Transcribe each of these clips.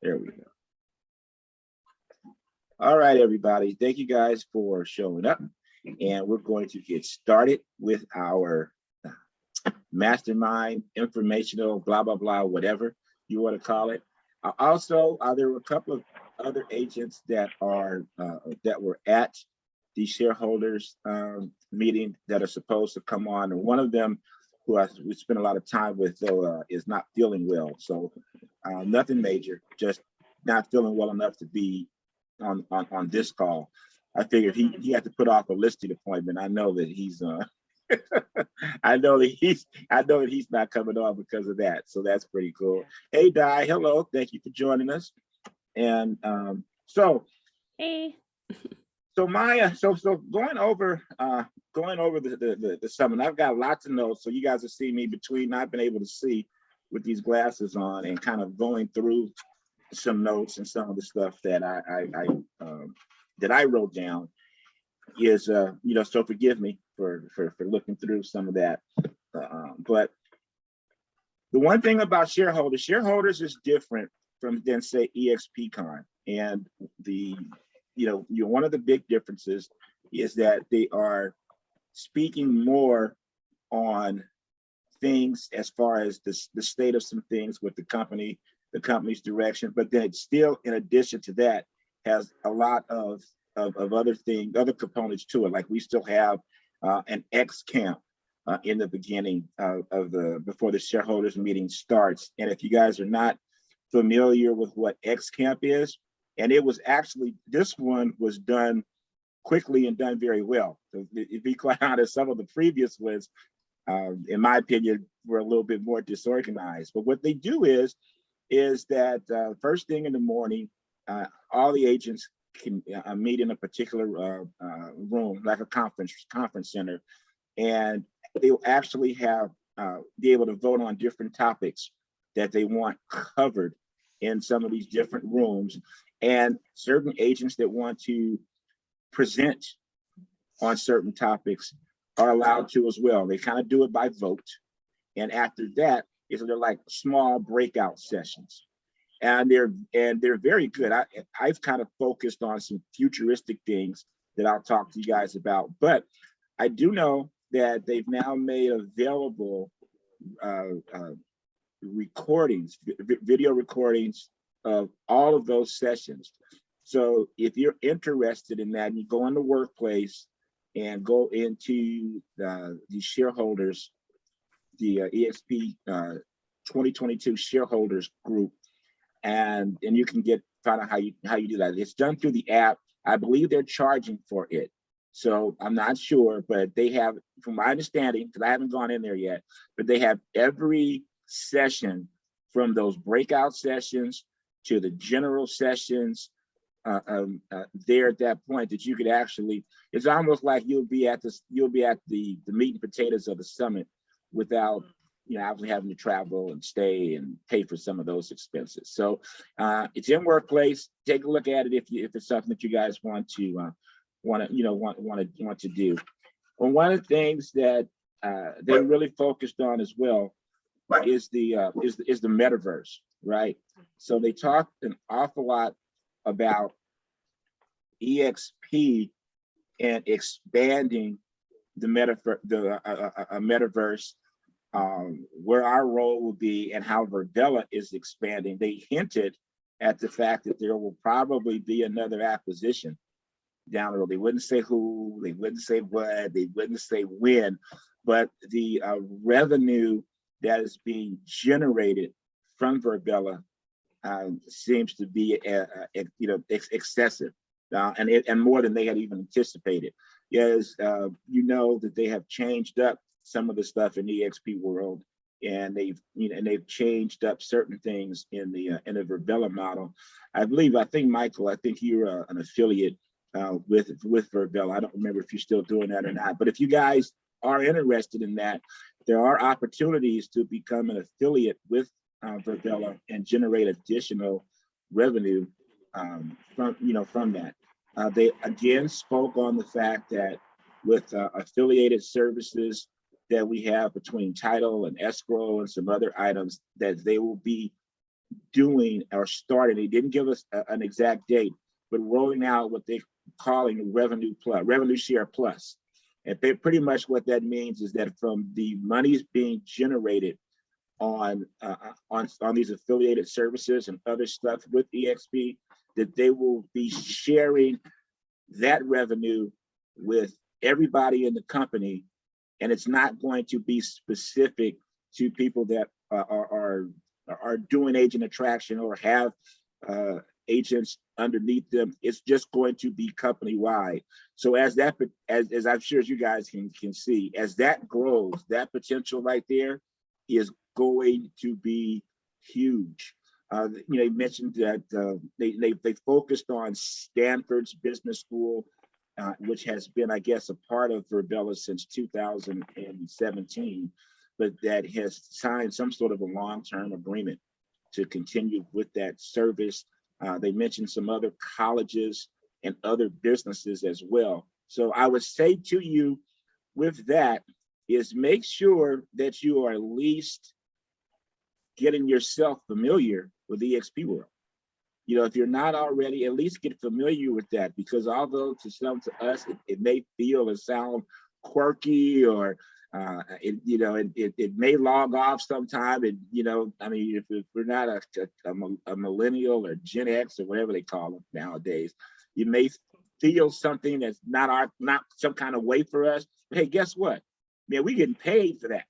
There we go. All right, everybody. Thank you guys for showing up. And we're going to get started with our mastermind, informational, blah, blah, blah, whatever you want to call it. Also, there were a couple of other agents that are that were at the shareholders meeting that are supposed to come on. And one of them, who we spent a lot of time with, though, is not feeling well. So nothing major, just not feeling well enough to be on this call. I figured he had to put off a listing appointment. I know that he's I know that he's not coming on because of that. So that's pretty cool. Hey Di, hello, thank you for joining us. And hey. So Maya, so going over the summit, I've got lots of notes, so you guys will see me between. I've been able to see with these glasses on and kind of going through some notes and some of the stuff that I wrote down is so forgive me for looking through some of that. But the one thing about shareholders is different than say EXPCon, and one of the big differences is that they are speaking more on things as far as the state of some things with the company's direction, but then it's still, in addition to that, has a lot of other components to it. Like we still have an X camp in the beginning before the shareholders meeting starts. And if you guys are not familiar with what X camp is, and it was actually, this one was done quickly and done very well. To be quite honest, some of the previous ones, in my opinion, were a little bit more disorganized. But what they do is that first thing in the morning, all the agents can meet in a particular room, like a conference center, and they will actually be able to vote on different topics that they want covered in some of these different rooms. And certain agents that want to present on certain topics are allowed to as well. They kind of do it by vote. And after that, they're like small breakout sessions. And they're very good. I've kind of focused on some futuristic things that I'll talk to you guys about. But I do know that they've now made available recordings, video recordings of all of those sessions. So if you're interested in that, and you go in the workplace and go into the shareholders, the EXP 2022 shareholders group, and you can find out how you do that. It's done through the app. I believe they're charging for it, so I'm not sure, but they have, from my understanding, because I haven't gone in there yet, but they have every session from those breakout sessions to the general sessions there at that point, that you could actually, it's almost like you'll be at the meat and potatoes of the summit without obviously having to travel and stay and pay for some of those expenses. So it's in workplace. Take a look at it if it's something that you guys want to do. And one of the things that they're really focused on as well is the metaverse, right? So they talk an awful lot about EXP and expanding the metaverse, where our role will be and how Verdella is expanding. They hinted at the fact that there will probably be another acquisition down the road. They wouldn't say who, they wouldn't say what, they wouldn't say when, but the revenue that is being generated from Verdella seems to be excessive, and more than they had even anticipated. Yes, that they have changed up some of the stuff in the EXP world, and they've changed up certain things in the Verdella model. I think Michael, I think you're an affiliate with Verdella. I don't remember if you're still doing that or not, but if you guys are interested in that, there are opportunities to become an affiliate with Verdella and generate additional revenue from that. They again spoke on the fact that with affiliated services that we have between title and escrow and some other items, that they will be doing or starting. They didn't give us an exact date, but rolling out what they're calling revenue share plus. And they, pretty much what that means is that from the monies being generated on these affiliated services and other stuff with EXP, that they will be sharing that revenue with everybody in the company, and it's not going to be specific to people that are doing agent attraction or have agents underneath them. It's just going to be company wide. So as I'm sure you guys can see, as that grows, that potential right there is going to be huge. You mentioned that they focused on Stanford's business school, which has been, I guess, a part of Virbela since 2017, but that has signed some sort of a long-term agreement to continue with that service. They mentioned some other colleges and other businesses as well. So I would say to you with that is make sure that you are at least getting yourself familiar with EXP World. If you're not already, at least get familiar with that, because although to us, it may feel or sound quirky, or it may log off sometime. And if we're not a millennial or Gen X or whatever they call them nowadays, you may feel something that's not some kind of way for us. But hey, guess what? Man, we're getting paid for that,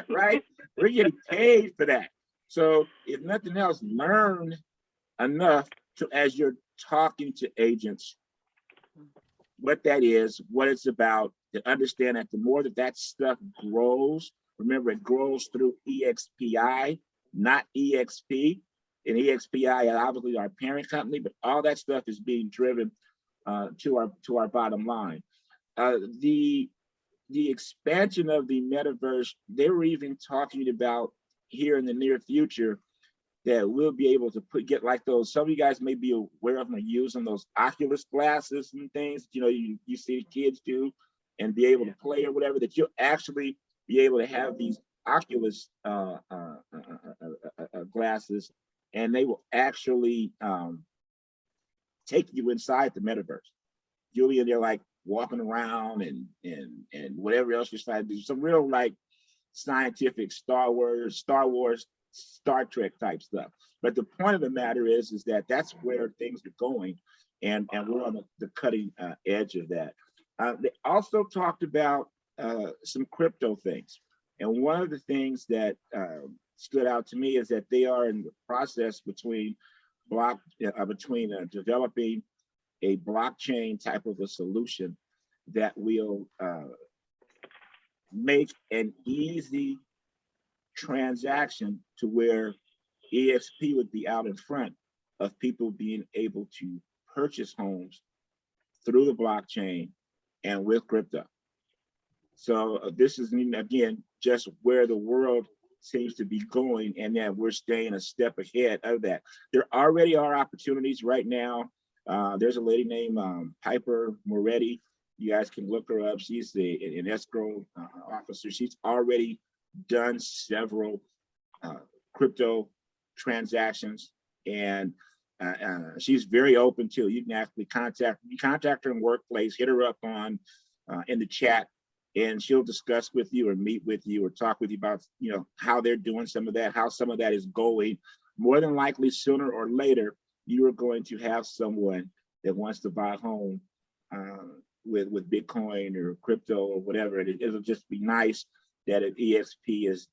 right? We're getting paid for that. So if nothing else, learn enough to, as you're talking to agents, what that is, what it's about, to understand that the more that stuff grows, remember it grows through EXPI, not EXP. And EXPI is obviously our parent company, but all that stuff is being driven to our bottom line. The expansion of the metaverse, they were even talking about here in the near future that we'll be able to get like those, some of you guys may be aware of them, using those Oculus glasses and things, you see kids do, and be able to play or whatever, that you'll actually be able to have these Oculus glasses, and they will actually take you inside the metaverse. You'll be in there like walking around and whatever else you're trying to do, some real like scientific Star Wars, Star Trek type stuff. But the point of the matter is that that's where things are going, and we're on the cutting edge of that. They also talked about some crypto things, and one of the things that stood out to me is that they are in the process between developing a blockchain type of a solution that will make an easy transaction to where EXP would be out in front of people being able to purchase homes through the blockchain and with crypto. So this is, again, just where the world seems to be going, and that we're staying a step ahead of that. There already are opportunities right now. There's a lady named Piper Moretti. You guys can look her up. She's an escrow officer. She's already done several crypto transactions, and she's very open to. You can actually contact her in Workplace, hit her up on in the chat, and she'll discuss with you or meet with you or talk with you about how they're doing some of that, how some of that is going. More than likely, sooner or later, you are going to have someone that wants to buy a home with Bitcoin or crypto or whatever. It'll just be nice that an EXP is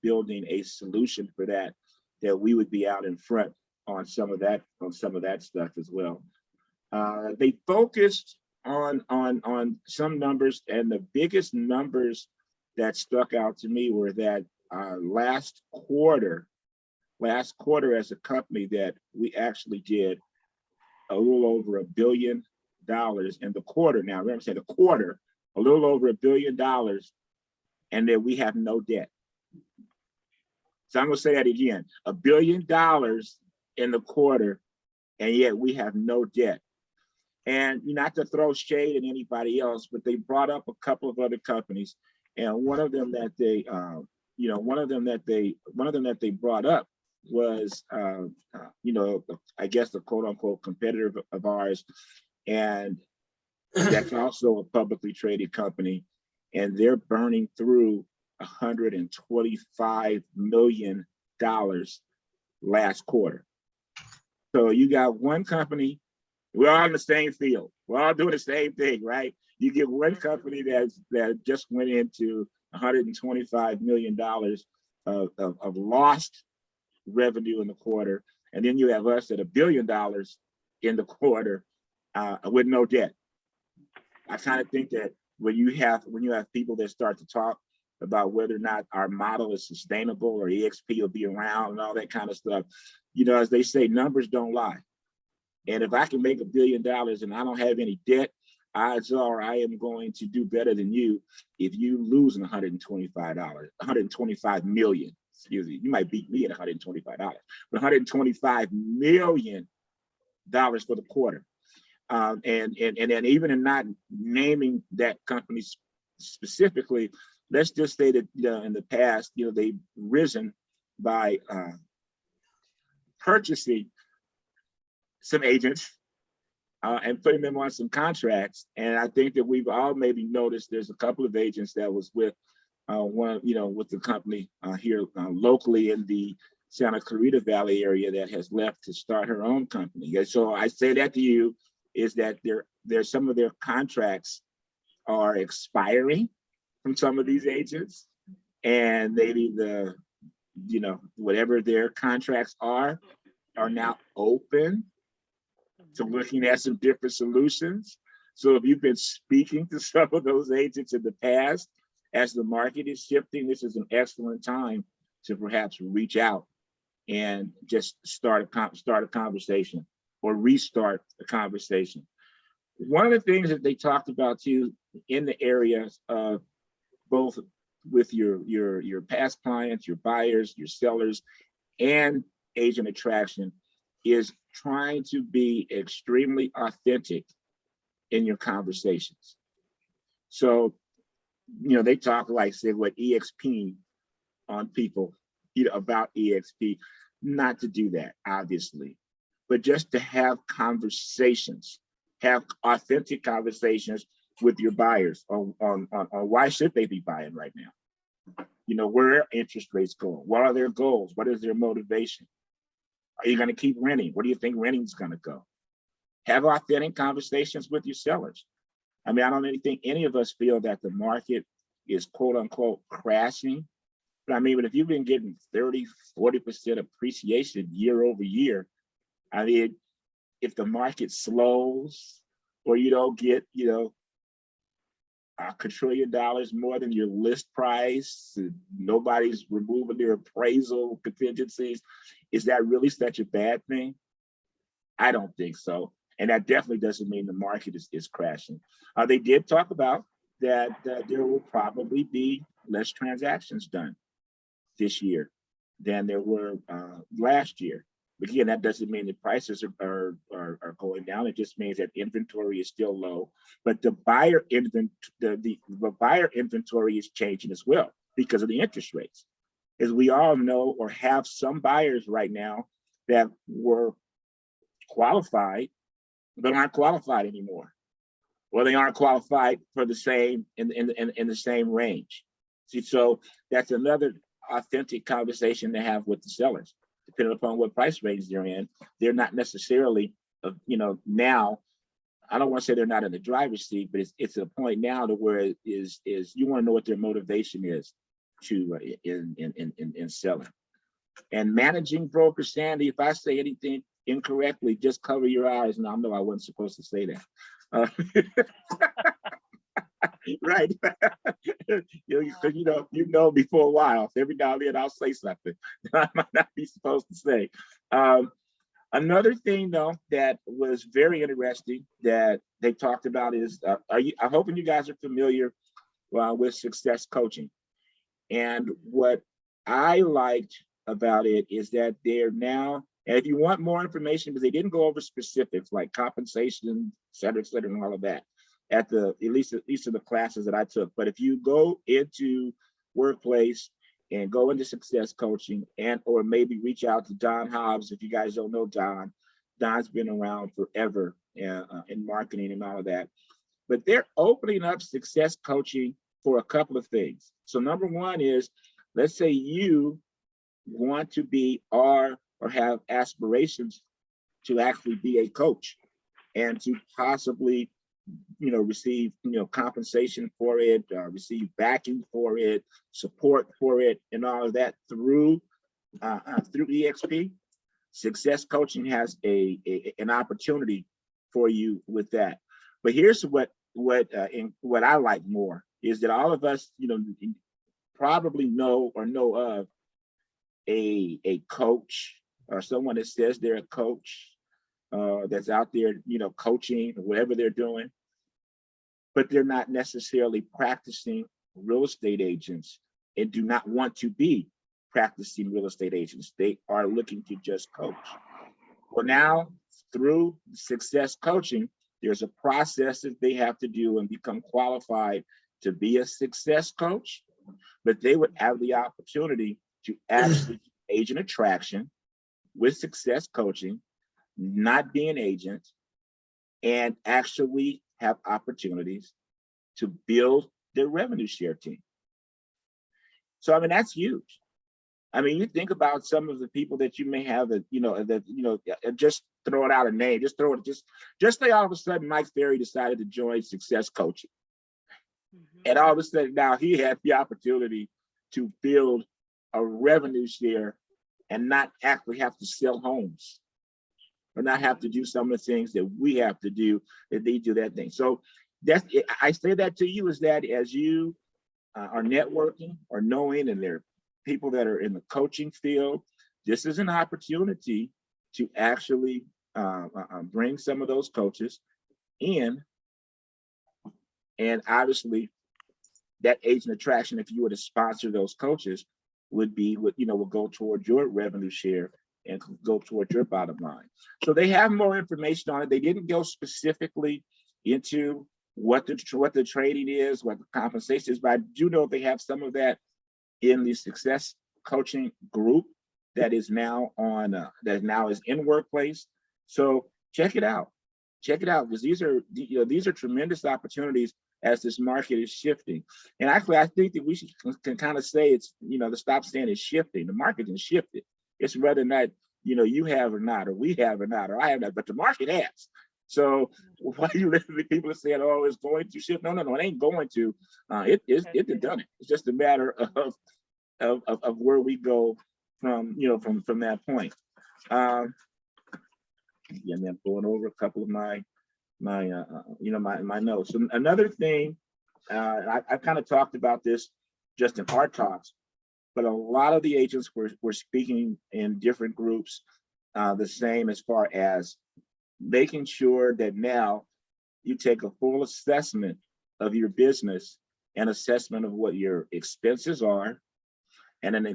building a solution for that we would be out in front on some of that stuff as well. They focused on some numbers, and the biggest numbers that stuck out to me were that last quarter as a company, that we actually did a little over $1 billion in the quarter. Now, remember, I said the quarter, a little over $1 billion, and that we have no debt. So I'm going to say that again, $1 billion in the quarter, and yet we have no debt. And not to throw shade at anybody else, but they brought up a couple of other companies, and one of them that they brought up was, I guess the quote unquote competitor of ours. And that's also a publicly traded company. And they're burning through $125 million last quarter. So you got one company, we're all in the same field. We're all doing the same thing, right? You get one company that just went into $125 million of lost revenue in the quarter. And then you have us at $1 billion in the quarter with no debt. I kind of think that when you have people that start to talk about whether or not our model is sustainable or EXP will be around and all that kind of stuff, as they say, numbers don't lie. And if I can make $1 billion and I don't have any debt, odds are I am going to do better than you if you lose $125 million. Excuse me, you might beat me at $125, but $125 million for the quarter. And then even in not naming that company specifically, let's just say that in the past, they've risen by purchasing some agents and putting them on some contracts. And I think that we've all maybe noticed there's a couple of agents that was with with the company here locally in the Santa Clarita Valley area that has left to start her own company. And so I say that to you is that there's some of their contracts are expiring from some of these agents, and maybe whatever their contracts are now open to looking at some different solutions. So if you've been speaking to some of those agents in the past, as the market is shifting, this is an excellent time to perhaps reach out and just start a conversation or restart a conversation. One of the things that they talked about too in the areas of both with your past clients, your buyers, your sellers, and agent attraction is trying to be extremely authentic in your conversations. So, they talk like say what EXP on people, about EXP, not to do that, obviously, but just to have conversations, have authentic conversations with your buyers on why should they be buying right now? Where are interest rates going? What are their goals? What is their motivation? Are you going to keep renting? Where do you think renting is going to go? Have authentic conversations with your sellers. I mean, I don't think any of us feel that the market is quote unquote crashing. But I mean, but if you've been getting 30, 40% appreciation year over year, I mean, if the market slows or you don't get, $1 trillion more than your list price, nobody's removing their appraisal contingencies, is that really such a bad thing? I don't think so. And that definitely doesn't mean the market is crashing. They did talk about that there will probably be less transactions done this year than there were last year. But again, that doesn't mean the prices are going down. It just means that inventory is still low. But the buyer inventory is changing as well because of the interest rates. As we all know or have some buyers right now that were qualified but aren't qualified anymore, or they aren't qualified for the same in the same range. See, so that's another authentic conversation to have with the sellers. Depending upon what price range they're in, they're not necessarily, now. I don't want to say they're not in the driver's seat, but it's a point now to where it is you want to know what their motivation is to in selling. And managing broker Sandy, if I say anything incorrectly, just cover your eyes, and I know I wasn't supposed to say that. Right. You know me for a while. Every now and then I'll say something that I might not be supposed to say. Another thing, though, that was very interesting that they talked about is, I'm hoping you guys are familiar with success coaching. And what I liked about it is that they're now, and if you want more information, because they didn't go over specifics like compensation, et cetera, and all of that, at least in the classes that I took. But if you go into Workplace and go into success coaching, and or maybe reach out to Don Hobbs. If you guys don't know Don, Don's been around forever in marketing and all of that. But they're opening up success coaching for a couple of things. So number one is, let's say you want to be or have aspirations to actually be a coach and to possibly receive compensation for it, receive backing for it, support for it, and all of that through EXP. Success coaching has an opportunity for you with that. But here's what I like more is that all of us probably know of a coach or someone that says they're a coach that's out there coaching or whatever they're doing, but they're not necessarily practicing real estate agents and do not want to be practicing real estate agents. They are looking to just coach. Well, now through success coaching, there's a process that they have to do and become qualified to be a success coach, but they would have the opportunity to actually agent attraction with success coaching, not be an agent, and actually have opportunities to build their revenue share team. So, I mean, that's huge. I mean, you think about some of the people that you may have that, just throwing out a name, just say all of a sudden Mike Ferry decided to join success coaching. And all of a sudden now he had the opportunity to build a revenue share and not actually have to sell homes or not have to do some of the things that we have to do, that they do that thing. So that's it. I say that to you is that as you are networking or knowing, and there are people that are in the coaching field, this is an opportunity to actually bring some of those coaches in. And obviously that agent attraction, if you were to sponsor those coaches, would go toward your revenue share and go toward your bottom line. So they have more information on it. They didn't go specifically into what the trading is, what the compensation is, but I do know they have some of that in the success coaching group that is now is in Workplace. So check it out because these are tremendous opportunities as this market is shifting. And actually, I think that we can kind of say it's, to stop saying it's shifting. The market has shifted. It's whether or not, you have or not, or we have or not, or I have not, but the market has. So why you listen to people saying, oh, it's going to shift? No, it ain't going to. It's done it. It's just a matter of where we go from that point. And then going over a couple of my notes. So another thing, I kind of talked about this just in our talks, but a lot of the agents were speaking in different groups, the same as far as making sure that now you take a full assessment of your business and assessment of what your expenses are, and an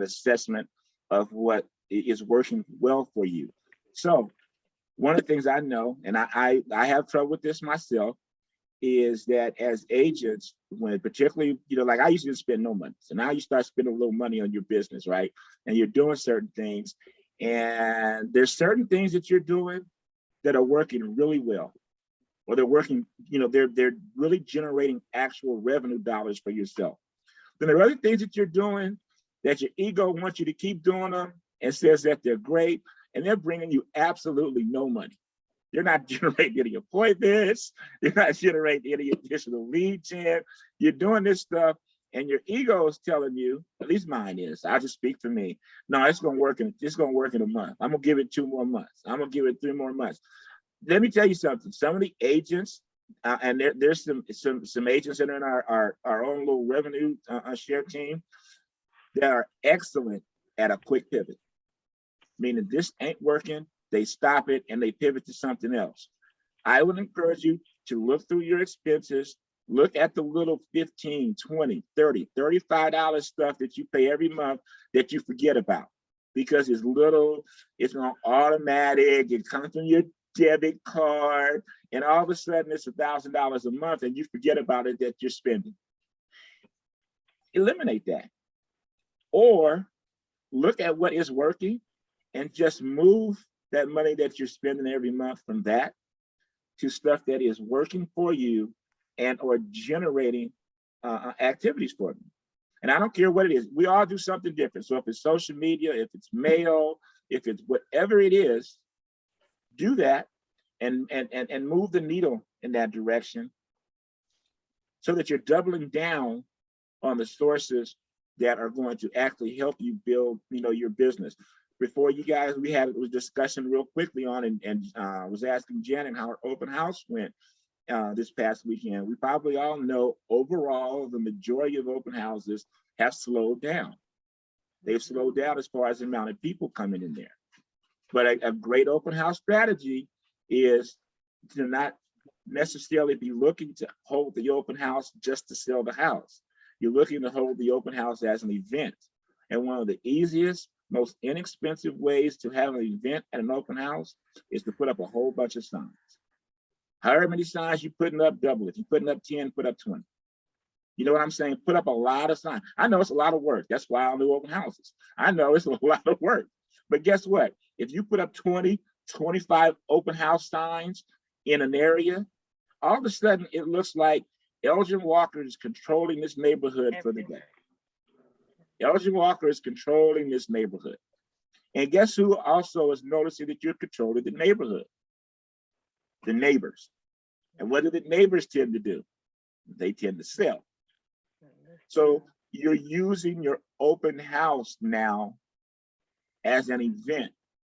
assessment of what is working well for you. So one of the things I know, and I have trouble with this myself, is that as agents, when particularly, like I used to spend no money. So now you start spending a little money on your business, right? And you're doing certain things, and there's certain things that you're doing that are working really well, or they're working, they're really generating actual revenue dollars for yourself. Then there are other things that you're doing that your ego wants you to keep doing them and says that they're great, and they're bringing you absolutely no money. You're not generating any appointments. You're not generating any additional leads in. You're doing this stuff, and your ego is telling you, at least mine is, I'll just speak for me. No, it's gonna work in a month. I'm gonna give it 2 more months. I'm gonna give it 3 more months. Let me tell you something. Some of the agents, and there's some agents that are in our own little revenue share team that are excellent at a quick pivot. Meaning this ain't working, they stop it and they pivot to something else. I would encourage you to look through your expenses, look at the little $15, $20, $30, $35 stuff that you pay every month that you forget about, because it's little, it's on automatic, it comes from your debit card, and all of a sudden it's $1,000 a month and you forget about it that you're spending. Eliminate that. or look at what is working and just move that money that you're spending every month from that to stuff that is working for you and or generating activities for you. And I don't care what it is. We all do something different. So if it's social media, if it's mail, if it's whatever it is, do that and move the needle in that direction so that you're doubling down on the sources that are going to actually help you build, your business. Before you guys, we had a discussion real quickly on and was asking Janet how her open house went this past weekend. We probably all know overall the majority of open houses have slowed down. They've slowed down as far as the amount of people coming in there. But a great open house strategy is to not necessarily be looking to hold the open house just to sell the house. You're looking to hold the open house as an event. And one of the easiest, most inexpensive ways to have an event at an open house is to put up a whole bunch of signs. However many signs you're putting up, double it. If you're putting up 10, put up 20. You know what I'm saying? Put up a lot of signs. I know it's a lot of work. That's why I don't do open houses. I know it's a lot of work. But guess what? If you put up 20, 25 open house signs in an area, all of a sudden it looks like Elgin Walker is controlling this neighborhood for the day. Elgin Walker is controlling this neighborhood. And guess who also is noticing that you're controlling the neighborhood? The neighbors. And what do the neighbors tend to do? They tend to sell. So you're using your open house now as an event.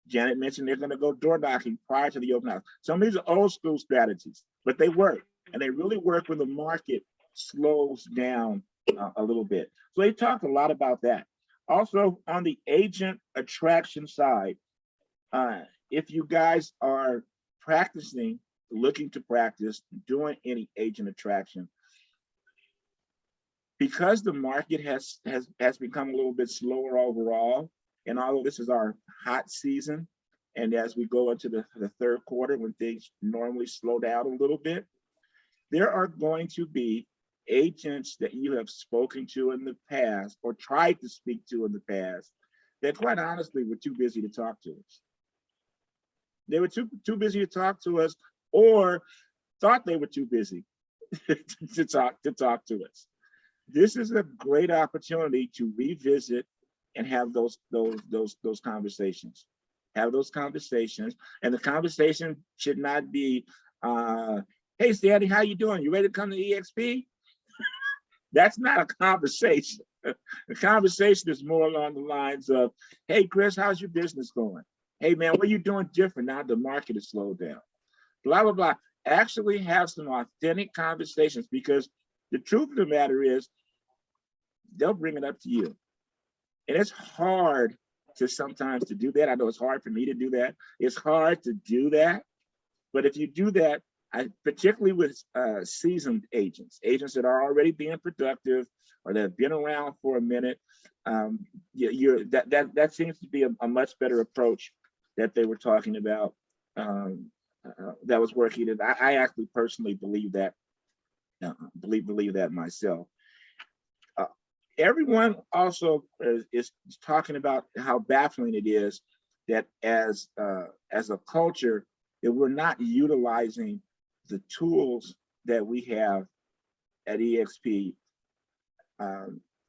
Janet mentioned they're going to go door knocking prior to the open house. Some of these are old school strategies, but they work. And they really work when the market slows down a little bit. So they talked a lot about that. Also, on the agent attraction side, if you guys are practicing, looking to practice, doing any agent attraction, because the market has become a little bit slower overall, and although this is our hot season, and as we go into the third quarter when things normally slow down a little bit, there are going to be agents that you have spoken to in the past or tried to speak to in the past that quite honestly were too busy to talk to us. They were too busy to talk to us or thought they were too busy to talk to us. This is a great opportunity to revisit and have those conversations. Have those conversations, and the conversation should not be, "Hey, Sandy, how you doing? You ready to come to EXP?" That's not a conversation. The conversation is more along the lines of, "Hey, Chris, how's your business going? Hey, man, what are you doing different now the market has slowed down?" Blah, blah, blah. Actually have some authentic conversations, because the truth of the matter is they'll bring it up to you. And it's hard to sometimes to do that. I know it's hard for me to do that. It's hard to do that. But if you do that, particularly with seasoned agents that are already being productive or that have been around for a minute, that seems to be a much better approach that they were talking about that was working. And I actually personally believe that, believe that myself. Everyone also is talking about how baffling it is that as a culture that we're not utilizing the tools that we have at EXP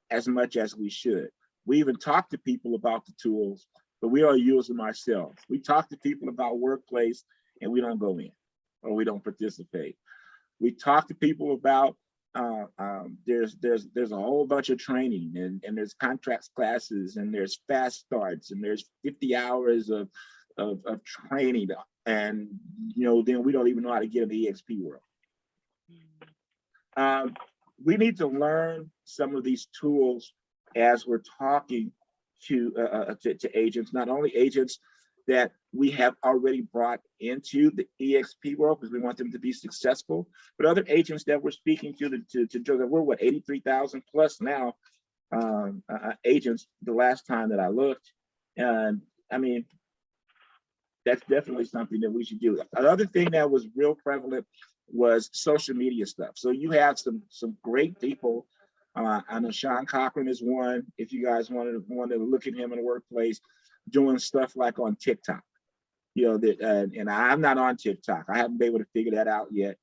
as much as we should. We even talk to people about the tools, but we don't use them ourselves. We talk to people about workplace and we don't go in or we don't participate. We talk to people about there's a whole bunch of training and there's contracts classes and there's fast starts and there's 50 hours of training, and then we don't even know how to get in the EXP world. We need to learn some of these tools as we're talking to agents, not only agents that we have already brought into the EXP world because we want them to be successful, but other agents that we're speaking to we're what, 83,000 plus now agents the last time that I looked. And I mean, that's definitely something that we should do. Another thing that was real prevalent was social media stuff. So you have some great people I know Sean Cochran is one. If you guys want to look at him in the workplace, doing stuff like on TikTok, and I'm not on TikTok. I haven't been able to figure that out yet.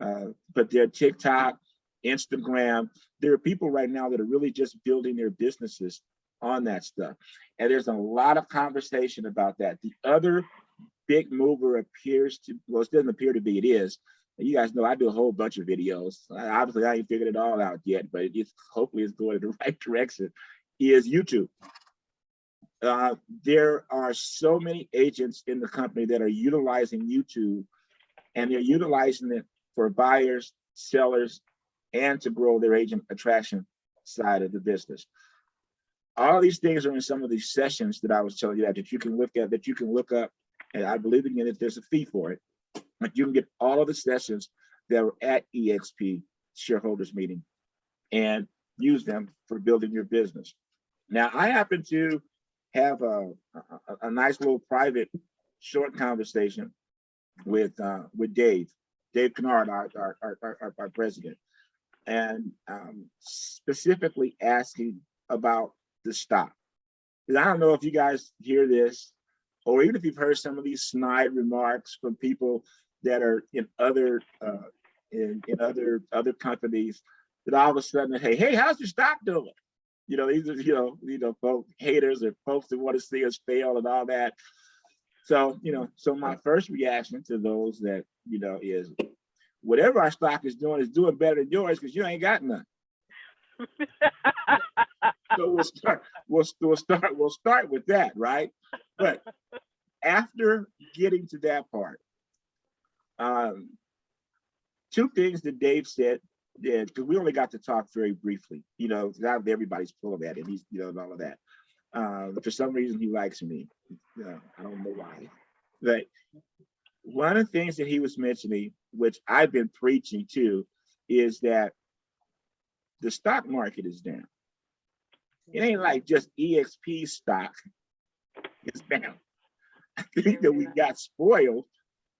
But they're TikTok, Instagram. There are people right now that are really just building their businesses on that stuff. And there's a lot of conversation about that. The other big mover appears to, well, it doesn't appear to be, it is. And you guys know I do a whole bunch of videos. Obviously, I ain't figured it all out yet, but hopefully it's going in the right direction, is YouTube. There are so many agents in the company that are utilizing YouTube, and they're utilizing it for buyers, sellers, and to grow their agent attraction side of the business. All these things are in some of these sessions that I was telling you that you can look at, that you can look up, and I believe again that there's a fee for it, but you can get all of the sessions that were at EXP shareholders meeting and use them for building your business. Now, I happen to have a nice little private short conversation with Dave Kennard, our president, and specifically asking about the stock. Because I don't know if you guys hear this, or even if you've heard some of these snide remarks from people that are in other other companies, that all of a sudden, hey, how's your stock doing? These are folks, haters, or folks that want to see us fail and all that. So, so my first reaction to those that, is whatever our stock is doing better than yours, because you ain't got none. So we'll start with that, right? But after getting to that part, two things that Dave said, because we only got to talk very briefly, not everybody's full of that, and he's, and all of that. For some reason, he likes me. I don't know why. But one of the things that he was mentioning, which I've been preaching to, is that the stock market is down. It ain't like just EXP stock is down. I think that we got spoiled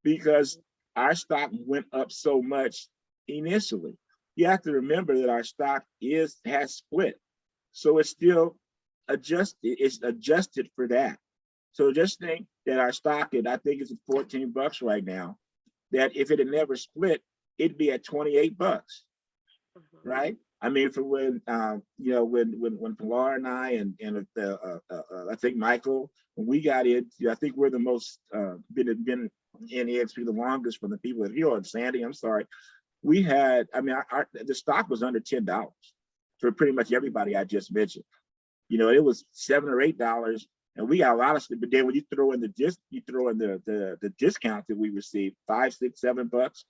because our stock went up so much initially. You have to remember that our stock has split. So it's still adjusted for that. So just think that our stock, and I think it's at 14 bucks right now, that if it had never split, it'd be at 28 bucks, right? I mean, for when when Pilar and I and I think Michael, when we got in, I think we're the most been in EXP the longest from the people that here. Sandy, I'm sorry, we had. I mean, the stock was under $10 for pretty much everybody I just mentioned. It was $7 or $8, and we got a lot of stuff. But then when you throw in the discount that we received, $5, $6, $7.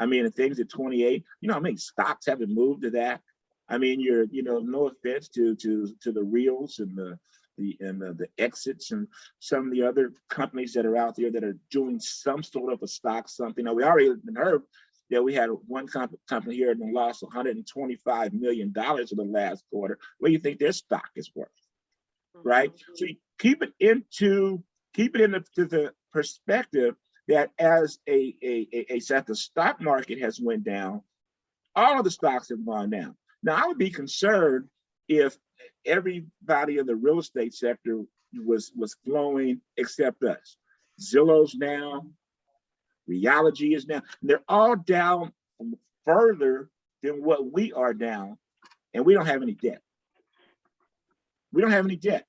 I mean, the things at 28. How many stocks haven't moved to that? I mean, no offense to the Reels and the Exits and some of the other companies that are out there that are doing some sort of a stock something. Now, we already heard that we had one company here that lost $125 million in the last quarter. What do you think their stock is worth? Right? So you keep it into the perspective that as the stock market has went down, all of the stocks have gone down. Now, I would be concerned if everybody in the real estate sector was flowing except us. Zillow's down, Reality is down. They're all down further than what we are down, and we don't have any debt. We don't have any debt.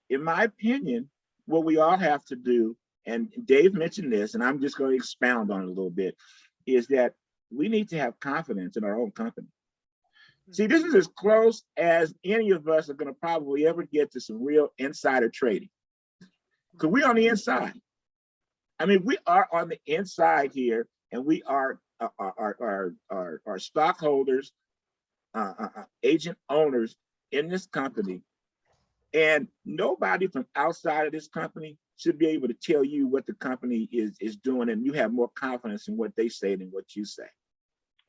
In my opinion, what we all have to do, and Dave mentioned this, and I'm just going to expound on it a little bit, is that we need to have confidence in our own company. See, this is as close as any of us are going to probably ever get to some real insider trading, because we're on the inside. I mean, we are on the inside here, and we are our stockholders, agent owners in this company, and nobody from outside of this company should be able to tell you what the company is doing, and you have more confidence in what they say than what you say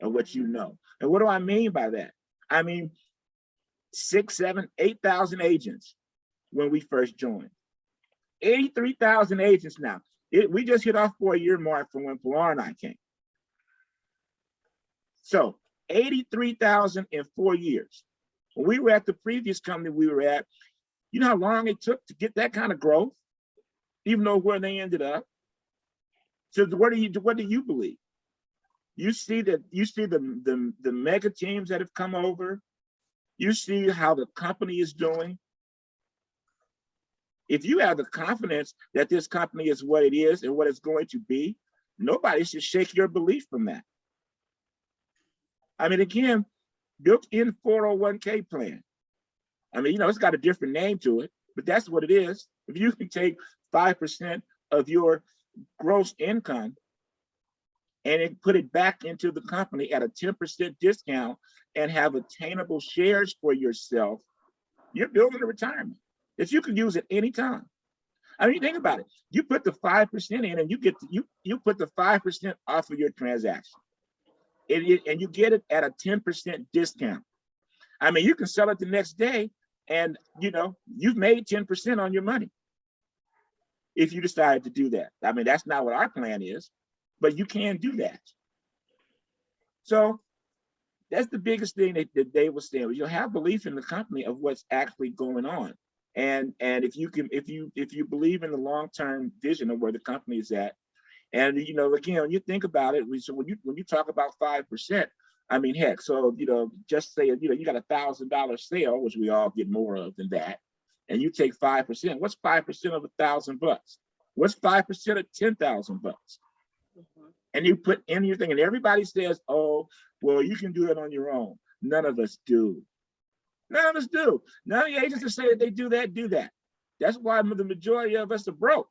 or what you know. And what do I mean by that? I mean, 6, 7, 8,000 agents when we first joined. 83,000 agents now. We just hit our 4-year mark from when Pilar and I came. So $83,000 in 4 years. When we were at the previous company we were at, you know how long it took to get that kind of growth, even though where they ended up. So what do you believe? You see the mega teams that have come over. You see how the company is doing. If you have the confidence that this company is what it is and what it's going to be, nobody should shake your belief from that. I mean, again, built-in 401k plan. I mean, it's got a different name to it, but that's what it is. If you can take 5% of your gross income and put it back into the company at a 10% discount and have attainable shares for yourself, you're building a retirement that you can use at any time. I mean, think about it. You put the 5% in and you put the 5% off of your transaction. And you get it at a 10% discount. I mean, you can sell it the next day and, you've made 10% on your money if you decide to do that. I mean, that's not what our plan is, but you can do that. So that's the biggest thing that they were saying. You'll have belief in the company of what's actually going on. And if you believe in the long-term vision of where the company is at, and again, when you think about it, so when you talk about 5%, I mean, heck, so just say you got $1,000 sale, which we all get more of than that, and you take 5%. What's 5% of $1,000? What's 5% of $10,000? And you put in your thing, and everybody says, "Oh, well, you can do it on your own." None of us do. None of us do. None of the agents that say that they do that. That's why the majority of us are broke,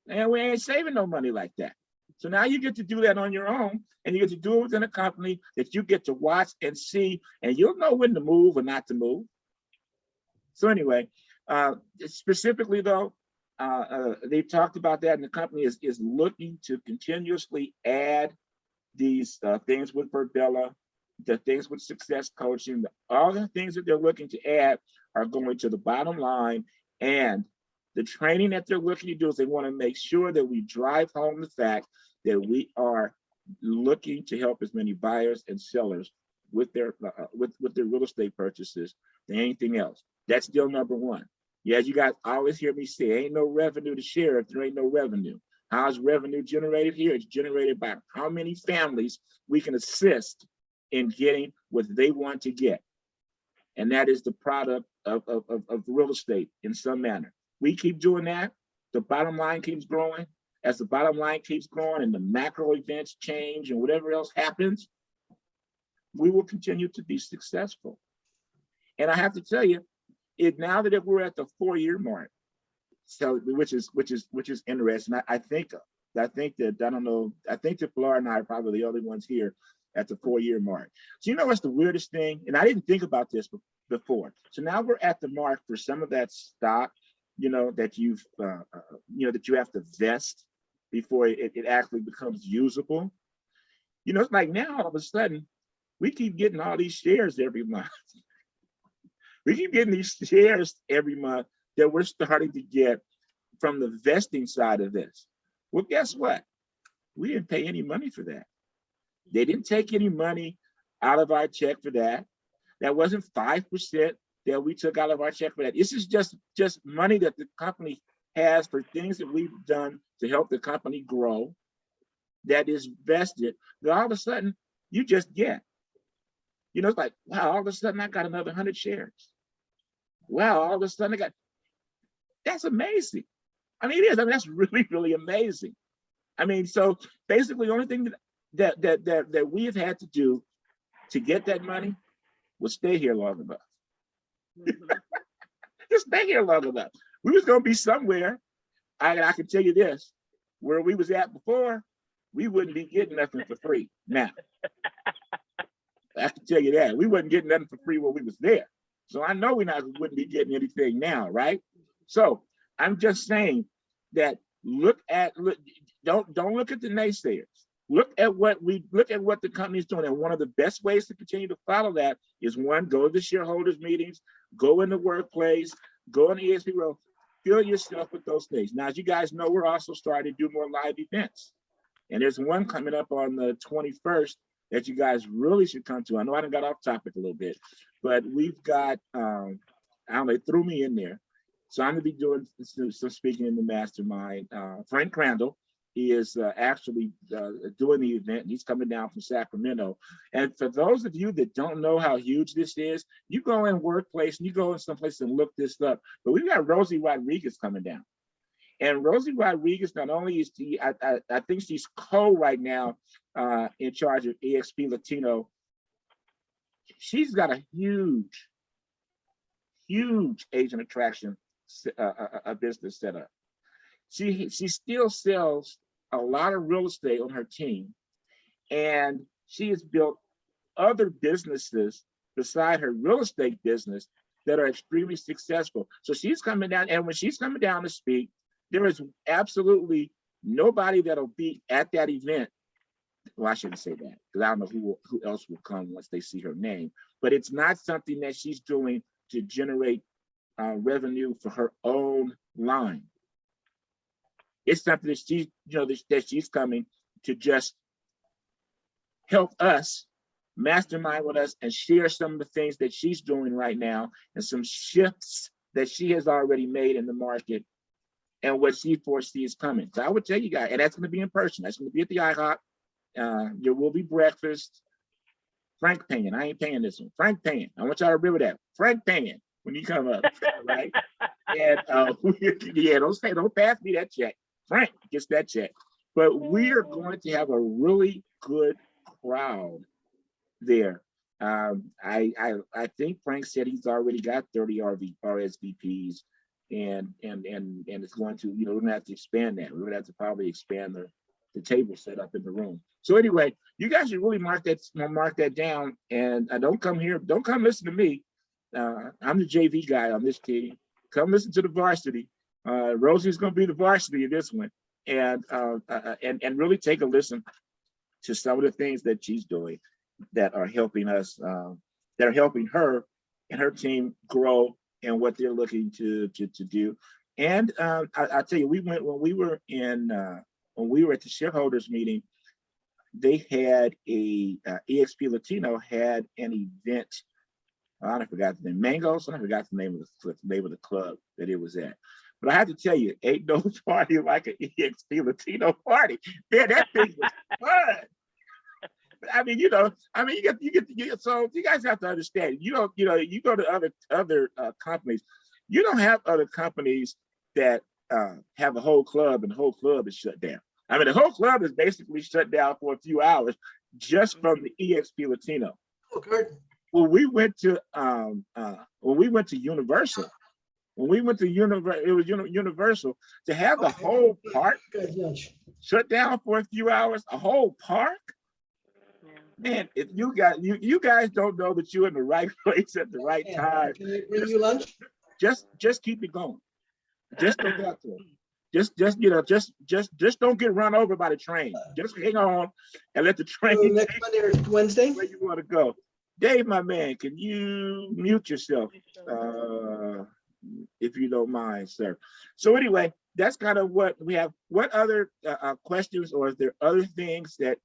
and we ain't saving no money like that. So now you get to do that on your own, and you get to do it within a company that you get to watch and see, and you'll know when to move or not to move. So anyway, specifically though, they talked about that, and the company is looking to continuously add these things with Verbella, the things with success coaching, all the things that they're looking to add are going to the bottom line. And the training that they're looking to do is they want to make sure that we drive home the fact that we are looking to help as many buyers and sellers with their real estate purchases than anything else. That's still number one. Yeah, you guys always hear me say, ain't no revenue to share if there ain't no revenue. How's revenue generated here? It's generated by how many families we can assist in getting what they want to get. And that is the product of real estate in some manner. We keep doing that, the bottom line keeps growing. As the bottom line keeps growing and the macro events change and whatever else happens, we will continue to be successful. And I have to tell you, now that we're at the 4-year mark, so which is interesting. I think that Flora and I are probably the only ones here at the 4-year mark. So what's the weirdest thing? And I didn't think about this before. So now we're at the mark for some of that stock, that you've that you have to vest before it actually becomes usable. It's like now all of a sudden we keep getting all these shares every month. We keep getting these shares every month that we're starting to get from the vesting side of this. Well, guess what? We didn't pay any money for that. They didn't take any money out of our check for that. That wasn't 5% that we took out of our check for that. This is just money that the company has for things that we've done to help the company grow that is vested. That all of a sudden you just get. It's like, wow, all of a sudden I got another 100 shares. Wow, all of a sudden that's amazing. I mean, it is. I mean, that's really, really amazing. I mean, so basically the only thing that we have had to do to get that money was stay here long enough. Just stay here long enough. We was gonna be somewhere. I can tell you this, where we was at before, we wouldn't be getting nothing for free now. I can tell you that. We wasn't getting nothing for free when we was there. So I know we wouldn't be getting anything now, right? So I'm just saying that don't look at the naysayers. Look at what the company's doing. And one of the best ways to continue to follow that is one, go to the shareholders meetings, go in the workplace, go on the ESP road, fill yourself with those things. Now, as you guys know, we're also starting to do more live events. And there's one coming up on the 21st that you guys really should come to. I know I done got off topic a little bit, but we've got, I don't know, they threw me in there. So I'm gonna be doing some speaking in the mastermind. Frank Crandall, he is actually doing the event. He's coming down from Sacramento. And for those of you that don't know how huge this is, you go in workplace and you go in someplace and look this up. But we've got Rosie Rodriguez coming down. And Rosie Rodriguez, not only is I think she's right now in charge of EXP Latino. She's got a huge agent attraction business set up. She still sells a lot of real estate on her team, and she has built other businesses beside her real estate business that are extremely successful. So she's coming down, and when she's coming down to speak, there is absolutely nobody that'll be at that event. Well, I shouldn't say that because I don't know who else will come once they see her name. But it's not something that she's doing to generate revenue for her own line. It's something that she's, that she's coming to just help us mastermind with us and share some of the things that she's doing right now and some shifts that she has already made in the market and what she foresees coming. So I would tell you guys, and that's going to be in person. That's going to be at the IHOP. There will be breakfast. Frank paying. I ain't paying this one. Frank paying. I want y'all to remember that. Frank paying when you come up, right? And yeah, don't pass me that check. Frank gets that check. But we are going to have a really good crowd there. I think Frank said he's already got 30 RSVPs, and it's going to, we're gonna have to expand that. We're gonna have to probably expand the table set up in the room. So anyway, you guys should really mark that down. And don't come listen to me. I'm the JV guy on this team. Come listen to the varsity. Rosie's going to be the varsity in this one, and really take a listen to some of the things that she's doing that are helping us, that are helping her and her team grow and what they're looking to do. And I tell you, when we were at the shareholders meeting, they had EXP Latino had an event. I forgot the name, Mangoes. I forgot the name of the club that it was at. But I have to tell you, ain't no party like an EXP Latino party. Yeah, that thing was fun. I mean, you get so you guys have to understand. You go to other companies. You don't have other companies that have a whole club and the whole club is shut down. I mean, the whole club is basically shut down for a few hours just from the EXP Latino. Okay. When we went to Universal, it was Universal to have the whole park shut down for a few hours. A whole park, man. If you guys don't know that you're in the right place at the right time, can they bring you lunch? Just keep it going. Just go back to it. Just don't get run over by the train. Just hang on and let the train. So next Monday or Wednesday? Where you want to go. Dave, my man, can you mute yourself, if you don't mind, sir? So anyway, that's kind of what we have. What other questions, or is there other things that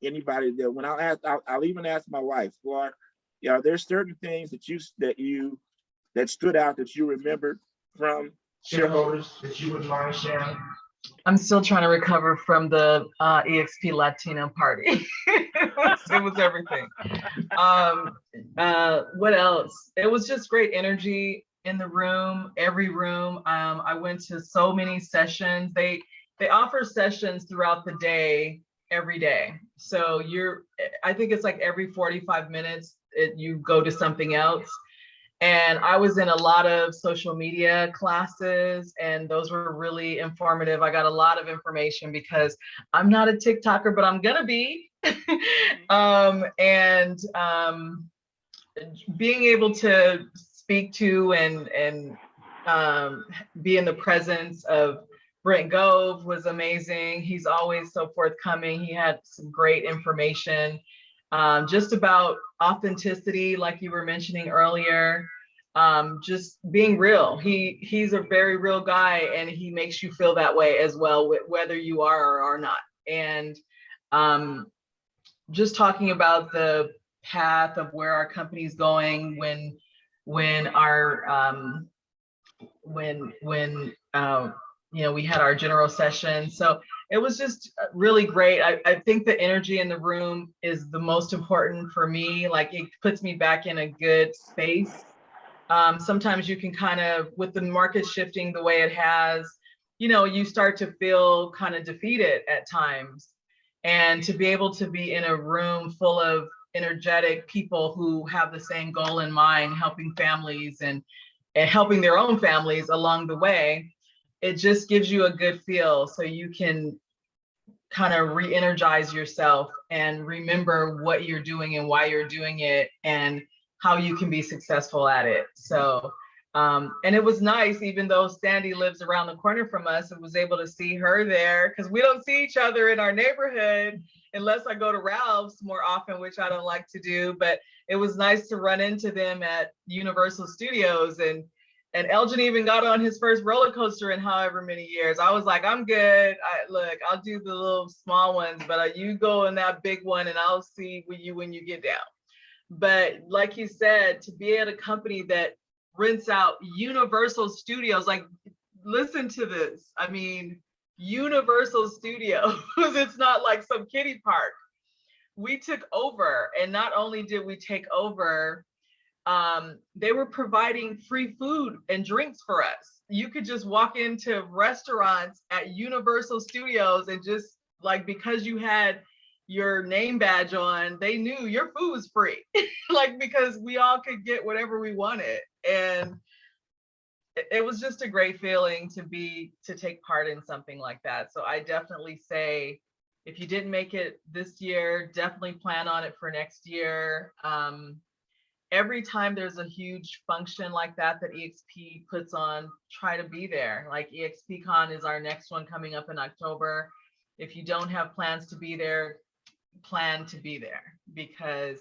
anybody that when I'll even ask my wife, Flora, there's certain things that stood out that you remembered from shareholders that you wouldn't mind sharing? I'm still trying to recover from the EXP Latino party. It was everything. What else? It was just great energy in the room, every room. I went to so many sessions. They offer sessions throughout the day, every day. So I think it's like every 45 minutes, you go to something else. And I was in a lot of social media classes, and those were really informative. I got a lot of information because I'm not a TikToker, but I'm gonna be. Being able to speak to and be in the presence of Brent Gove was amazing. He's always so forthcoming. He had some great information. Just about authenticity, like you were mentioning earlier, just being real. He's a very real guy, and he makes you feel that way as well, whether you are or are not. And just talking about the path of where our company's going when our you know, we had our general session. So it was just really great. I think the energy in the room is the most important for me. Like, it puts me back in a good space. Sometimes you can kind of, with the market shifting the way it has, you know, you start to feel kind of defeated at times. And to be able to be in a room full of energetic people who have the same goal in mind, helping families and helping their own families along the way, it just gives you a good feel, so you can kind of re-energize yourself and remember what you're doing and why you're doing it and how you can be successful at it. So and it was nice, even though Sandy lives around the corner from us, I was able to see her there, because we don't see each other in our neighborhood unless I go to Ralph's more often, which I don't like to do. But it was nice to run into them at Universal Studios, and Elgin even got on his first roller coaster in however many years. I was like, I'm good. Look, I'll do the little small ones, but you go in that big one and I'll see when you get down. But like you said, to be at a company that rents out Universal Studios, like, listen to this. I mean, Universal Studios, it's not like some kiddie park. We took over, and not only did we take over, they were providing free food and drinks for us. You could just walk into restaurants at Universal Studios and just, like, because you had your name badge on, they knew your food was free. Like, because we all could get whatever we wanted. And it was just a great feeling to take part in something like that. So I definitely say, if you didn't make it this year, definitely plan on it for next year. Every time there's a huge function like that EXP puts on, try to be there. Like, EXPCon is our next one coming up in October. If you don't have plans to be there, plan to be there, because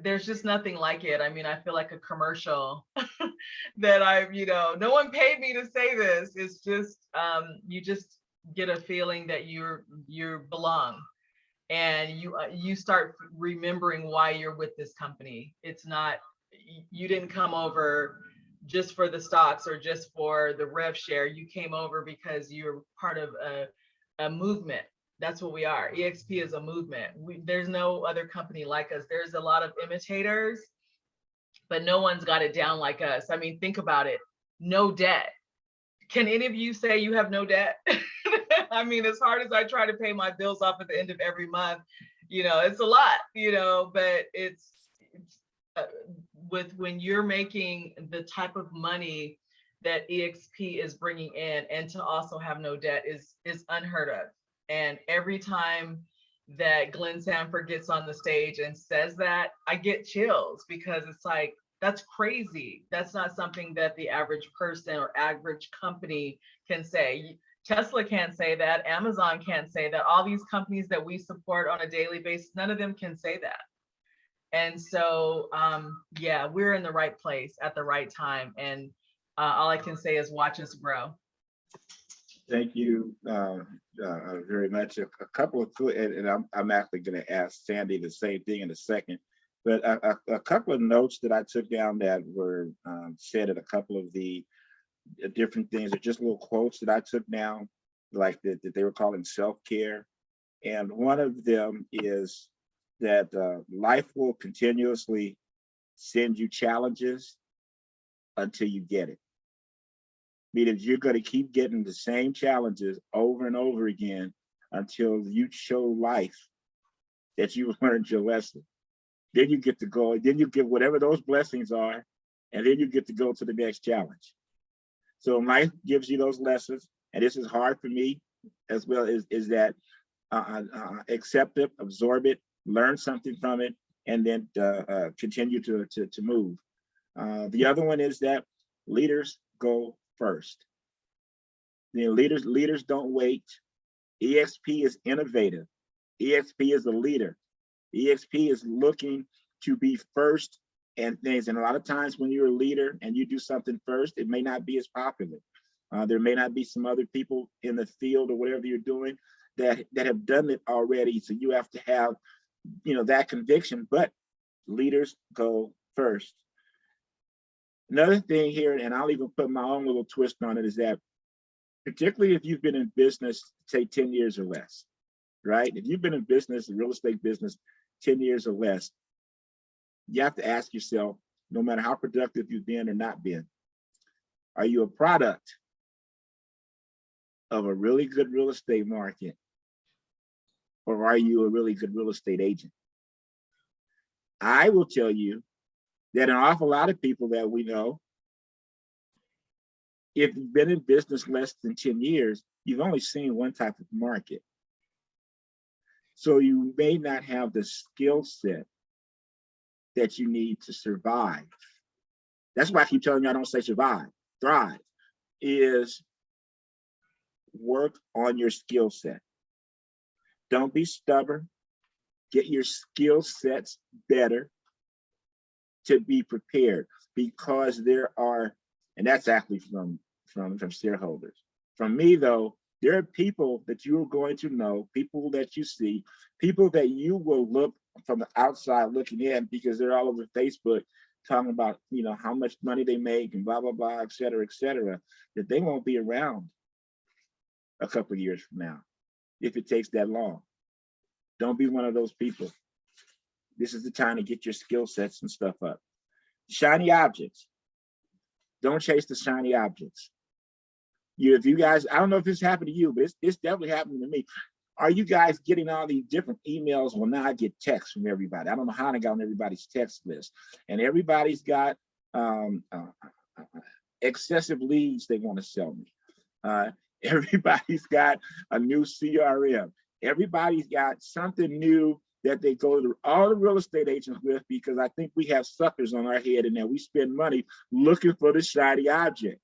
there's just nothing like it. I mean, I feel like a commercial that no one paid me to say this. It's just, you just get a feeling that you belong. And you start remembering why you're with this company. It's not, you didn't come over just for the stocks or just for the rev share. You came over because you're part of a movement. That's what we are. EXP is a movement. There's no other company like us. There's a lot of imitators, but no one's got it down like us. I mean, think about it. No debt. Can any of you say you have no debt? I mean, as hard as I try to pay my bills off at the end of every month, it's a lot, but it's when you're making the type of money that EXP is bringing in, and to also have no debt is unheard of. And every time that Glenn Sanford gets on the stage and says that, I get chills, because it's like, that's crazy. That's not something that the average person or average company can say. Tesla can't say that. Amazon can't say that. All these companies that we support on a daily basis, none of them can say that. And so, yeah, we're in the right place at the right time. And all I can say is watch us grow. Thank you very much. A couple of, and I'm actually going to ask Sandy the same thing in a second, but a couple of notes that I took down that were said at a couple of the different things, are just little quotes that I took down, like that they were calling self-care. And one of them is that life will continuously send you challenges until you get it. Meaning you're going to keep getting the same challenges over and over again until you show life that you've learned your lesson. Then you get to go, then you get whatever those blessings are, and then you get to go to the next challenge. So life gives you those lessons, and this is hard for me as well, is that accept it, absorb it, learn something from it, and then continue to move. The other one is that leaders go first. Leaders don't wait. EXP is innovative. EXP is a leader. EXP is looking to be first and things. And a lot of times when you're a leader and you do something first, it may not be as popular. There may not be some other people in the field or whatever you're doing that have done it already. So you have to have that conviction, but leaders go first. Another thing here, and I'll even put my own little twist on it, is that particularly if you've been in business, say 10 years or less, right? If you've been in business, the real estate business, 10 years or less, you have to ask yourself, no matter how productive you've been or not been, are you a product of a really good real estate market, or are you a really good real estate agent? I will tell you that an awful lot of people that we know, if you've been in business less than 10 years, you've only seen one type of market. So you may not have the skill set that you need to survive. That's why I keep telling you, I don't say survive, thrive, is work on your skill set. Don't be stubborn. Get your skill sets better to be prepared, because there are, and that's actually from shareholders. From me though, there are people that you are going to know, people that you see, people that you will look from the outside looking in, because they're all over Facebook talking about, how much money they make and blah, blah, blah, et cetera, that they won't be around a couple of years from now, if it takes that long. Don't be one of those people. This is the time to get your skill sets and stuff up. Shiny objects. Don't chase the shiny objects. If you guys, I don't know if this happened to you, but it's definitely happening to me. Are you guys getting all these different emails? Well, now I get texts from everybody. I don't know how I got on everybody's text list. And everybody's got excessive leads they want to sell me. Everybody's got a new CRM. Everybody's got something new that they go to all the real estate agents with, because I think we have suckers on our head and that we spend money looking for the shiny object.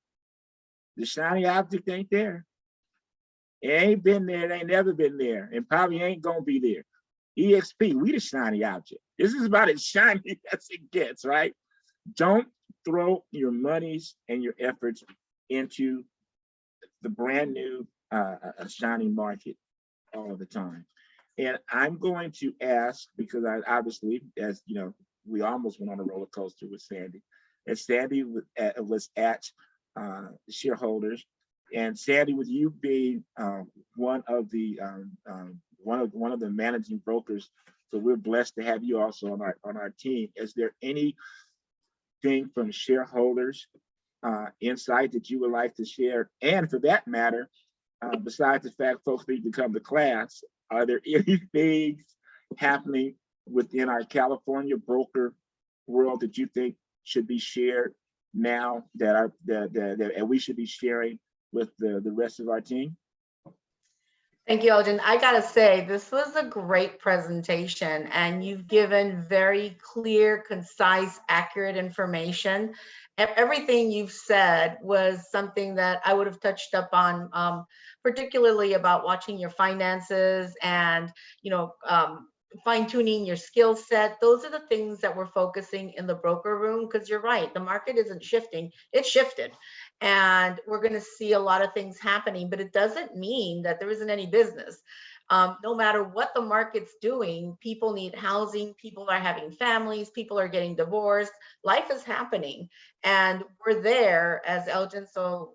The shiny object ain't there. It ain't been there. It ain't never been there, and probably ain't gonna be there. EXP, we the shiny object. This is about as shiny as it gets, right? Don't throw your monies and your efforts into the brand new shiny market all the time. And I'm going to ask, because I obviously, as you know, we almost went on a roller coaster with Sandy. And Sandy was at shareholders, and Sandy, with you being one of the managing brokers, so we're blessed to have you also on our team. Is there anything from shareholders insight that you would like to share? And for that matter, besides the fact folks need to come to class, are there any things happening within our California broker world that you think should be shared now that we should be sharing with the rest of our team? Thank you, Elgin. I gotta say, this was a great presentation, and you've given very clear, concise, accurate information. Everything you've said was something that I would have touched up on, particularly about watching your finances and, fine-tuning your skill set. Those are the things that we're focusing in the broker room, because you're right, the market isn't shifting, it's shifted. And we're going to see a lot of things happening, but it doesn't mean that there isn't any business. No matter what the market's doing, people need housing, people are having families, people are getting divorced, life is happening. And we're there, as Elgin so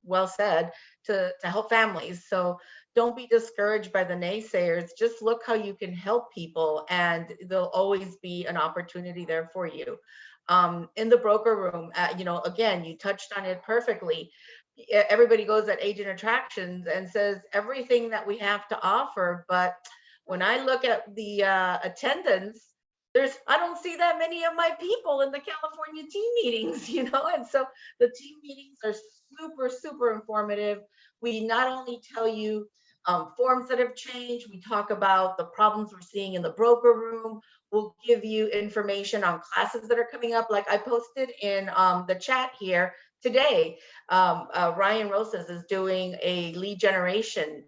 well said, to help families. So don't be discouraged by the naysayers. Just look how you can help people, and there'll always be an opportunity there for you. In the broker room, again, you touched on it perfectly. Everybody goes at Agent Attractions and says everything that we have to offer, but when I look at the attendance, I don't see that many of my people in the California team meetings, and so the team meetings are super, super informative. We not only tell you forms that have changed, we talk about the problems we're seeing in the broker room. We'll give you information on classes that are coming up. Like I posted in the chat here today, Ryan Rosas is doing a lead generation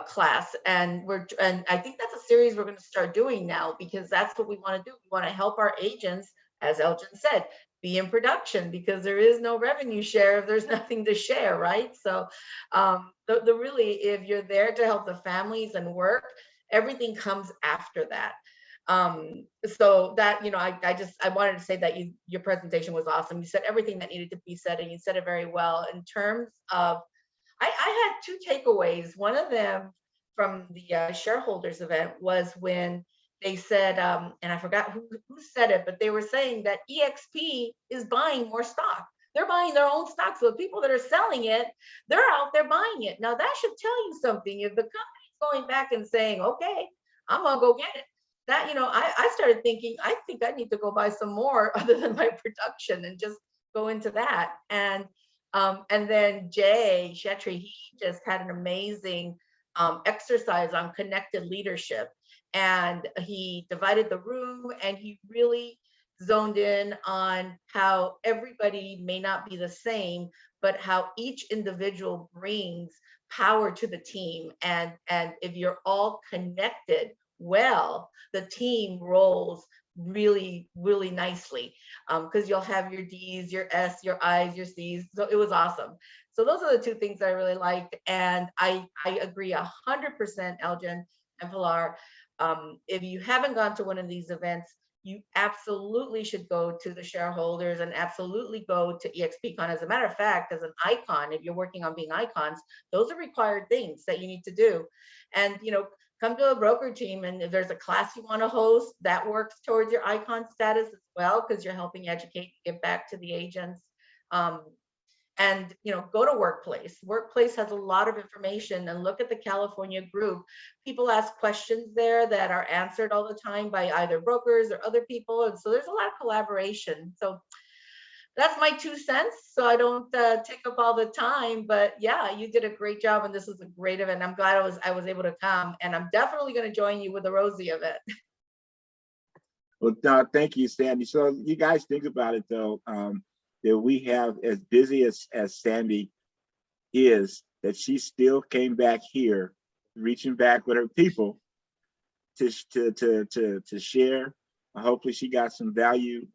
class, and I think that's a series we're going to start doing now, because that's what we want to do. We want to help our agents, as Elgin said, be in production, because there is no revenue share if there's nothing to share, right? So really, if you're there to help the families and work, everything comes after that. So that, I wanted to say that your presentation was awesome. You said everything that needed to be said, and you said it very well. In terms of, I had two takeaways. One of them from the shareholders event was when they said, and I forgot who said it, but they were saying that EXP is buying more stock. They're buying their own stock. So the people that are selling it, they're out there buying it. Now that should tell you something. If the company's going back and saying, okay, I'm gonna go get it. That, I started thinking, I think I need to go buy some more other than my production and just go into that. And then Jay Shetry, he just had an amazing exercise on connected leadership. And he divided the room and he really zoned in on how everybody may not be the same, but how each individual brings power to the team. And if you're all connected well, the team rolls really, really nicely, because you'll have your D's, your S, your I's, your C's. So it was awesome. So those are the two things I really liked. And I agree 100%, Elgin and Pilar. If you haven't gone to one of these events, you absolutely should go to the shareholders and absolutely go to EXPCon. As a matter of fact, as an icon, if you're working on being icons, those are required things that you need to do. And, come to a broker team, and if there's a class you want to host, that works towards your icon status as well, because you're helping educate, give back to the agents. And go to Workplace. Workplace has a lot of information, and look at the California group. People ask questions there that are answered all the time by either brokers or other people, and so there's a lot of collaboration. So that's my 2 cents, so I don't take up all the time. But yeah, you did a great job, and this was a great event. I'm glad I was able to come, and I'm definitely going to join you with the Rosie event. Well, thank you, Sandy. So you guys think about it, though, that we have, as busy as Sandy is, that she still came back here, reaching back with her people to share. Hopefully she got some value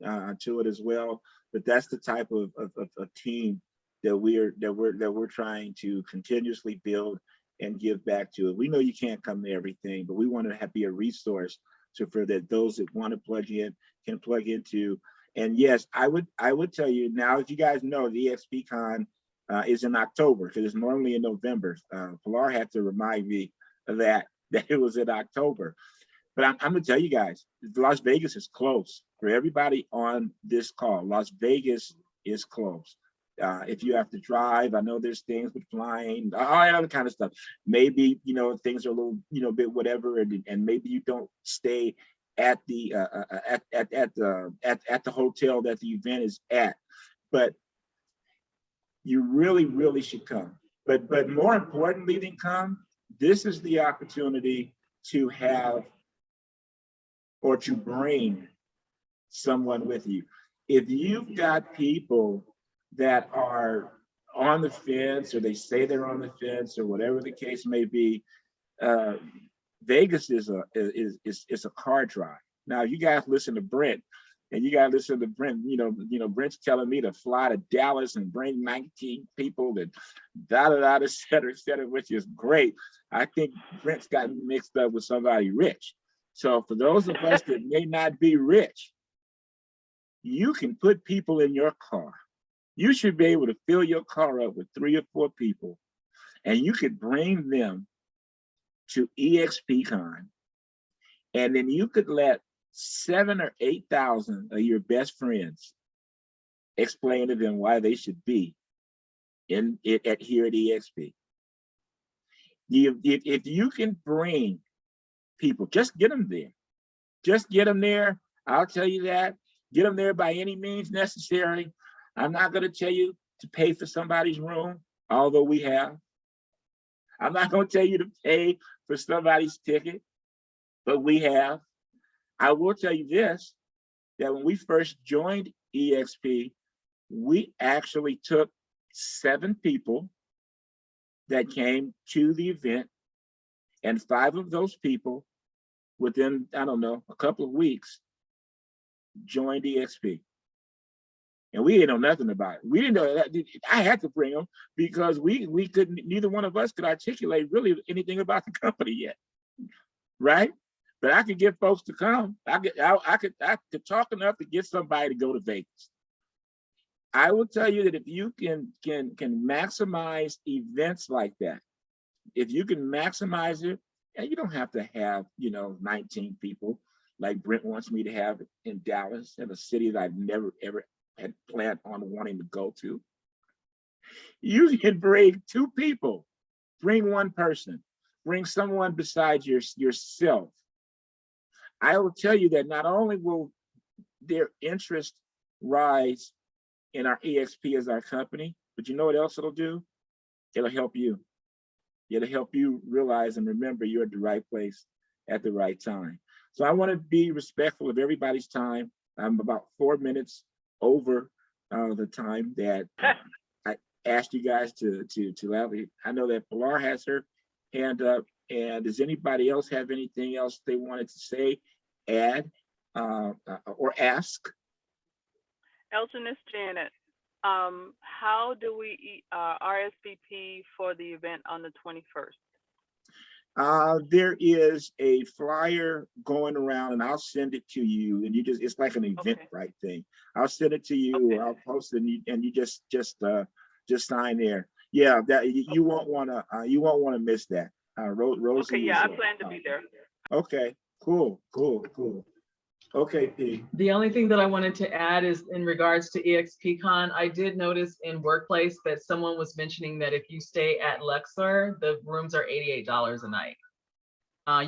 to it as well. But that's the type of team that we're trying to continuously build and give back to. We know you can't come to everything, but we want to be a resource for that those that want to plug in can plug into. And yes, I would tell you now, as you guys know, the EXPCon is in October, because it's normally in November. Pilar had to remind me of that it was in October. But I'm going to tell you guys, Las Vegas is close. For everybody on this call, Las Vegas is close. If you have to drive, I know there's things with flying, all that other kind of stuff. Maybe, things are a little, bit whatever, and maybe you don't stay at the hotel that the event is at. But you really should come. But more importantly than come, this is the opportunity to have or to bring someone with you. If you've got people that are on the fence, or they say they're on the fence, or whatever the case may be, Vegas is a car drive. Now you guys listen to Brent, and you gotta listen to Brent. Brent's telling me to fly to Dallas and bring 19 people, and et cetera, which is great. I think Brent's got mixed up with somebody rich. So for those of us that may not be rich, you can put people in your car. You should be able to fill your car up with 3 or 4 people, and you could bring them to EXPCon, and then you could let 7,000 or 8,000 of your best friends explain to them why they should be here at EXP. If you can bring people, just get them there. Just get them there. I'll tell you that. Get them there by any means necessary. I'm not going to tell you to pay for somebody's room, although we have. I'm not going to tell you to pay for somebody's ticket, but we have. I will tell you this, that when we first joined EXP, we actually took 7 people that came to the event, and 5 of those people, within, I don't know, a couple of weeks, joined EXP. And we didn't know nothing about it. We didn't know that. I had to bring them because we couldn't, neither one of us could articulate really anything about the company yet, right? but I could get folks to come. I could talk enough to get somebody to go to Vegas. I will tell you that if you can maximize events like that, if you can maximize it, and you don't have to have, 19 people like Brent wants me to have in Dallas, in a city that I've never ever had planned on wanting to go to. You can bring 2 people, bring 1 person, bring someone besides yourself. I will tell you that not only will their interest rise in our EXP as our company, but you know what else it'll do? It'll help you. It'll help you realize and remember you're at the right place at the right time. So I want to be respectful of everybody's time. I'm about 4 minutes over the time that I asked you guys to loudly. I know that Pilar has her hand up, and does anybody else have anything else they wanted to say, add, or ask? Elton, it's Janet. How do we RSVP for the event on the 21st? There is a flyer going around, and I'll send it to you. And it's like an Eventbrite thing. I'll send it to you, or I'll post it, and you just sign there. Yeah, that you won't want to miss that. Rosie. Okay, yeah, I plan to be there. Okay, cool. Okay, P. The only thing that I wanted to add is in regards to EXPCon, I did notice in Workplace that someone was mentioning that if you stay at Luxor, the rooms are $88 a night.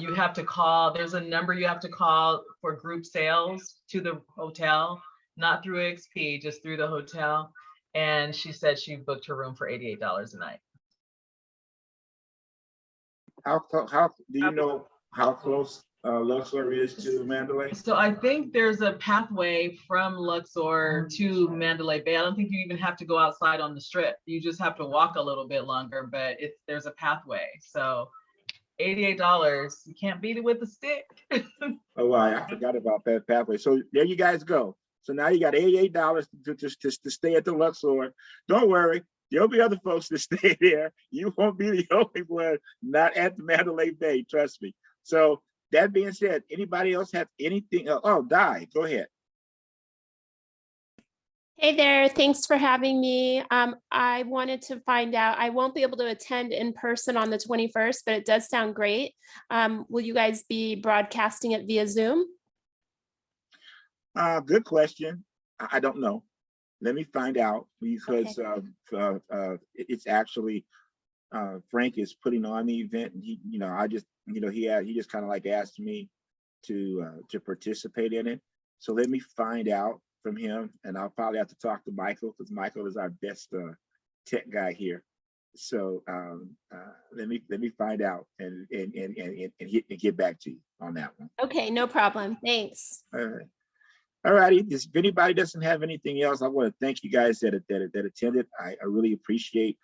You have to call, there's a number you have to call for group sales to the hotel, not through EXP, just through the hotel. And she said she booked her room for $88 a night. How do you know how close Luxor is to Mandalay? So I think there's a pathway from Luxor to Mandalay Bay. I don't think you even have to go outside on the strip. You just have to walk a little bit longer, but there's a pathway. So $88, you can't beat it with a stick. Oh, wow, I forgot about that pathway. So there you guys go. So now you got $88 to stay at the Luxor. Don't worry, there'll be other folks that stay there. You won't be the only one not at the Mandalay Bay, trust me. So that being said, anybody else have anything? Oh, Di, go ahead. Hey there, thanks for having me. I wanted to find out, I won't be able to attend in person on the 21st, but it does sound great. Will you guys be broadcasting it via Zoom? Good question. I don't know. Let me find out, because it's actually Frank is putting on the event, and he just kind of like asked me to participate in it. So let me find out from him, and I'll probably have to talk to Michael, because Michael is our best tech guy here. So let me find out and get back to you on that one. Okay, no problem. Thanks. All right. All righty. If anybody doesn't have anything else, I want to thank you guys that attended. I really appreciate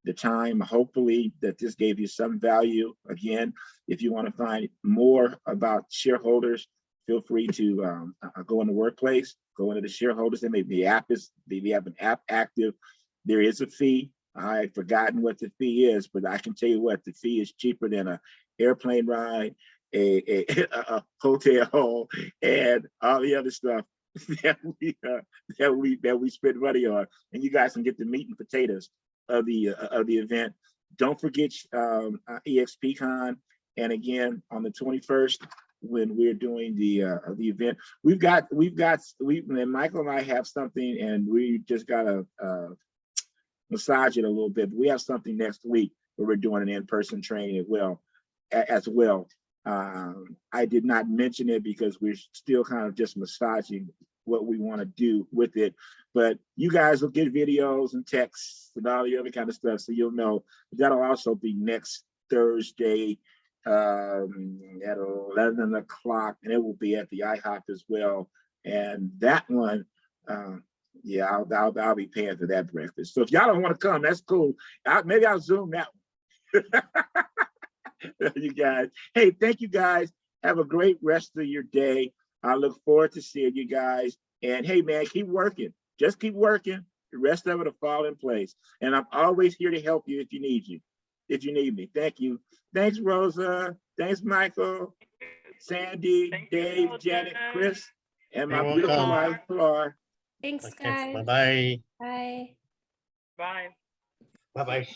the time. Hopefully that this gave you some value. Again, if you want to find more about shareholders, feel free to go in the Workplace, go into the shareholders. And maybe they have an app active. There is a fee. I've forgotten what the fee is, but I can tell you what, the fee is cheaper than an airplane ride, a hotel, and all the other stuff that we spend money on. And you guys can get the meat and potatoes of the event. Don't forget EXPCon, and again on the 21st when we're doing the event, and Michael and I have something, and we just gotta massage it a little bit. But we have something next week where we're doing an in-person training as well. I did not mention it because we're still kind of just massaging what we want to do with it, but you guys will get videos and texts and all the other kind of stuff, so you'll know. That'll also be next Thursday at 11 o'clock, and it will be at the IHOP as well. And that one, yeah, I'll be paying for that breakfast. So if y'all don't want to come, that's cool. Maybe I'll Zoom that one. You guys, hey, thank you guys. Have a great rest of your day. I look forward to seeing you guys. And hey, man, keep working. Just keep working. The rest of it will fall in place. And I'm always here to help you if you need me. Thank you. Thanks, Rosa. Thanks, Michael. Sandy, Thank you, Dave, Janet, Elgin. Chris, and my You're beautiful welcome. wife, Flora. Thanks, Okay, guys. bye-bye. Bye. Bye. Bye-bye.